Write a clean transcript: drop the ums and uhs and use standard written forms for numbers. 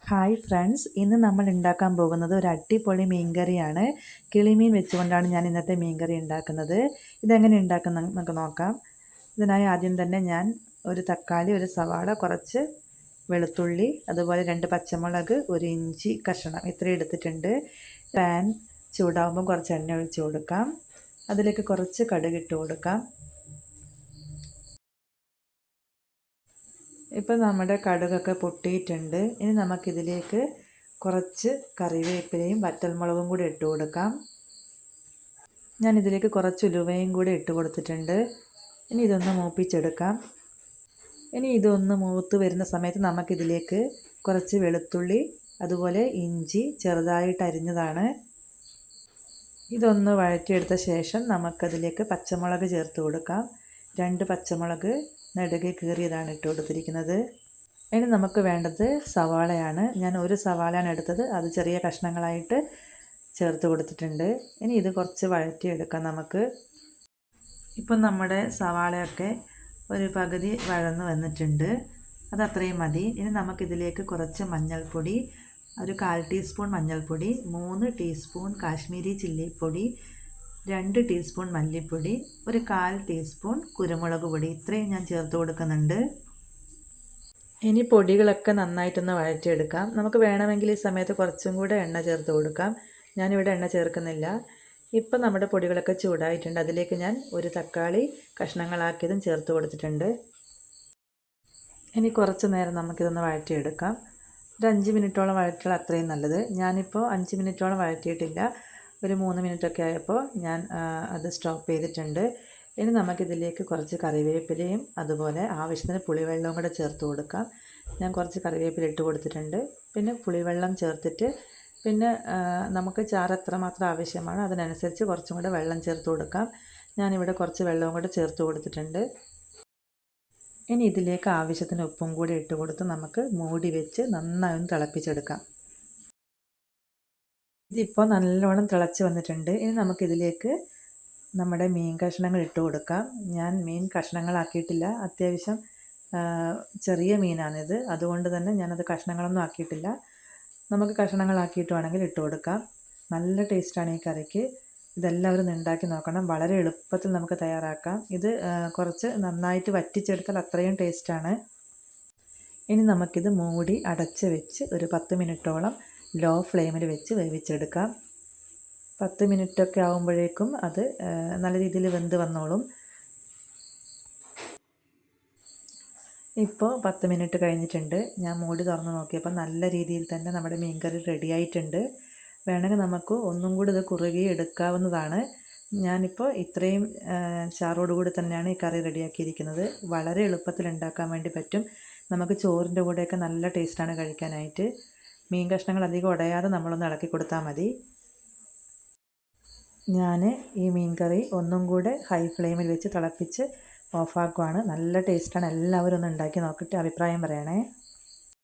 Hi friends, ഇന്ന് നമ്മൾ ഉണ്ടാക്കാൻ പോകുന്നത് ഒരു അടിപൊളി മീൻകറിയാണ്. കിളിമീൻ വെച്ചുകൊണ്ടാണ് ഞാൻ ഇന്നത്തെ മീൻകറി ഉണ്ടാക്കുന്നത്. ഇതെങ്ങനെ ഉണ്ടാക്കുന്ന നമുക്ക് നോക്കാം. ഇതിനായി ആദ്യം തന്നെ ഞാൻ ഒരു തക്കാളി, ഒരു സവാള, കുറച്ച് വെളുത്തുള്ളി, അതുപോലെ 2 പച്ചമുളക്, ഒരു ഇഞ്ചി കഷ്ണം ഇത്രയും എടുത്തിട്ടുണ്ട്. പാൻ ചൂടാകുമ്പോൾ കുറച്ച് എണ്ണ ഒഴിച്ച് കൊടുക്കാം. അതിലേക്ക് കുറച്ച് കടുക് ഇട്ട് കൊടുക്കാം. ഇപ്പോൾ നമ്മുടെ കടുകൊക്കെ പൊട്ടിയിട്ടുണ്ട്. ഇനി നമുക്കിതിലേക്ക് കുറച്ച് കറിവേപ്പിലയും വറ്റൽമുളകും കൂടി ഇട്ട് കൊടുക്കാം. ഞാൻ ഇതിലേക്ക് കുറച്ച് ഉലുവയും കൂടി ഇട്ട് കൊടുത്തിട്ടുണ്ട്. ഇനി ഇതൊന്ന് മൂപ്പിച്ചെടുക്കാം. ഇനി ഇതൊന്ന് മൂത്ത് വരുന്ന സമയത്ത് നമുക്കിതിലേക്ക് കുറച്ച് വെളുത്തുള്ളി, അതുപോലെ ഇഞ്ചി ചെറുതായിട്ട് അരിഞ്ഞതാണ്, ഇതൊന്ന് വഴറ്റിയെടുത്ത ശേഷം നമുക്കതിലേക്ക് പച്ചമുളക് ചേർത്ത് കൊടുക്കാം. 2 പച്ചമുളക് നെടുകെ കീറിയതാണ് ഇട്ട് കൊടുത്തിരിക്കുന്നത്. ഇനി നമുക്ക് വേണ്ടത് സവാളയാണ്. ഞാൻ ഒരു സവാളയാണ് എടുത്തത്, അത് ചെറിയ കഷ്ണങ്ങളായിട്ട് ചേർത്ത് കൊടുത്തിട്ടുണ്ട്. ഇനി ഇത് കുറച്ച് വഴറ്റിയെടുക്കാം നമുക്ക്. ഇപ്പം നമ്മുടെ സവാളയൊക്കെ ഒരു പകുതി വഴന്ന് വന്നിട്ടുണ്ട്, അതത്രയും മതി. ഇനി നമുക്കിതിലേക്ക് കുറച്ച് മഞ്ഞൾപ്പൊടി, ഒരു 1/4 ടീസ്പൂൺ മഞ്ഞൾപ്പൊടി, 3 ടീസ്പൂൺ കാശ്മീരി ചില്ലിപ്പൊടി, 2 ടീസ്പൂൺ മല്ലിപ്പൊടി, ഒരു 1/4 ടീസ്പൂൺ കുരുമുളക് പൊടി, ഇത്രയും ഞാൻ ചേർത്ത് കൊടുക്കുന്നുണ്ട്. ഇനി പൊടികളൊക്കെ നന്നായിട്ടൊന്ന് വഴറ്റിയെടുക്കാം. നമുക്ക് വേണമെങ്കിൽ ഈ സമയത്ത് കുറച്ചും കൂടെ എണ്ണ ചേർത്ത് കൊടുക്കാം. ഞാനിവിടെ എണ്ണ ചേർക്കുന്നില്ല. ഇപ്പം നമ്മുടെ പൊടികളൊക്കെ ചൂടായിട്ടുണ്ട്. അതിലേക്ക് ഞാൻ ഒരു തക്കാളി കഷ്ണങ്ങളാക്കിയതും ചേർത്ത് കൊടുത്തിട്ടുണ്ട്. ഇനി കുറച്ച് നേരം നമുക്കിതൊന്ന് വഴറ്റിയെടുക്കാം. ഒരു 5 മിനിറ്റോളം വഴറ്റിയാൽ അത്രയും നല്ലത്. ഞാനിപ്പോൾ 5 മിനിറ്റോളം വഴറ്റിയിട്ടില്ല, ഒരു 3 മിനിറ്റൊക്കെ ആയപ്പോൾ ഞാൻ അത് സ്റ്റോപ്പ് ചെയ്തിട്ടുണ്ട്. ഇനി നമുക്കിതിലേക്ക് കുറച്ച് കറിവേപ്പിലയും അതുപോലെ ആവശ്യത്തിന് പുളിവെള്ളവും കൂടെ ചേർത്ത് കൊടുക്കാം. ഞാൻ കുറച്ച് കറിവേപ്പില ഇട്ട് കൊടുത്തിട്ടുണ്ട്. പിന്നെ പുളിവെള്ളം ചേർത്തിട്ട് പിന്നെ നമുക്ക് ചാറ് എത്രമാത്രം ആവശ്യമാണ് അതിനനുസരിച്ച് കുറച്ചും കൂടെ വെള്ളം ചേർത്ത് കൊടുക്കാം. ഞാനിവിടെ കുറച്ച് വെള്ളവും കൂടെ ചേർത്ത് കൊടുത്തിട്ടുണ്ട്. ഇനി ഇതിലേക്ക് ആവശ്യത്തിന് ഉപ്പും കൂടി ഇട്ട് കൊടുത്ത് നമുക്ക് മൂടി വെച്ച് നന്നായി ഒന്ന് തിളപ്പിച്ചെടുക്കാം. ഇതിപ്പോൾ നല്ലോണം തിളച്ച് വന്നിട്ടുണ്ട്. ഇനി നമുക്കിതിലേക്ക് നമ്മുടെ മീൻ കഷ്ണങ്ങൾ ഇട്ട് കൊടുക്കാം. ഞാൻ മീൻ കഷ്ണങ്ങളാക്കിയിട്ടില്ല, അത്യാവശ്യം ചെറിയ മീനാണിത്, അതുകൊണ്ട് തന്നെ ഞാനത് കഷ്ണങ്ങളൊന്നും ആക്കിയിട്ടില്ല. നമുക്ക് കഷ്ണങ്ങളാക്കിയിട്ട് വേണമെങ്കിൽ ഇട്ട് കൊടുക്കാം. നല്ല ടേസ്റ്റാണ് ഈ കറിക്ക്. ഇതെല്ലാവരും ഉണ്ടാക്കി നോക്കണം. വളരെ എളുപ്പത്തിൽ നമുക്ക് തയ്യാറാക്കാം. ഇത് കുറച്ച് നന്നായിട്ട് വറ്റിച്ചെടുത്താൽ അത്രയും ടേസ്റ്റാണ്. ഇനി നമുക്കിത് മൂടി അടച്ച് വെച്ച് ഒരു 10 മിനിറ്റോളം ലോ ഫ്ലെയിമിൽ വെച്ച് വേവിച്ചെടുക്കാം. 10 മിനിറ്റൊക്കെ ആകുമ്പോഴേക്കും അത് നല്ല രീതിയിൽ വെന്ത് വന്നോളും. ഇപ്പോൾ 10 മിനിറ്റ് കഴിഞ്ഞിട്ടുണ്ട്. ഞാൻ മൂടി തുറന്ന് നോക്കിയപ്പോൾ നല്ല രീതിയിൽ തന്നെ നമ്മുടെ മീൻകറി റെഡി ആയിട്ടുണ്ട്. വേണമെങ്കിൽ നമുക്ക് ഒന്നും കൂടി ഇത് കുറുകി എടുക്കാവുന്നതാണ്. ഞാനിപ്പോൾ ഇത്രയും ചാറോടുകൂടി തന്നെയാണ് ഈ കറി റെഡിയാക്കിയിരിക്കുന്നത്. വളരെ എളുപ്പത്തിൽ ഉണ്ടാക്കാൻ വേണ്ടി പറ്റും. നമുക്ക് ചോറിൻ്റെ കൂടെയൊക്കെ നല്ല ടേസ്റ്റാണ് കഴിക്കാനായിട്ട്. മീൻ കഷ്ണങ്ങൾ അധികം ഉടയാതെ നമ്മളൊന്ന് ഇളക്കി കൊടുത്താൽ മതി. ഞാൻ ഈ മീൻ കറി ഒന്നും കൂടെ ഹൈ ഫ്ലെയിമിൽ വെച്ച് തിളപ്പിച്ച് ഓഫാക്കുവാണ്. നല്ല ടേസ്റ്റാണ്. എല്ലാവരും ഒന്ന് ഉണ്ടാക്കി നോക്കിയിട്ട് അഭിപ്രായം പറയണേ.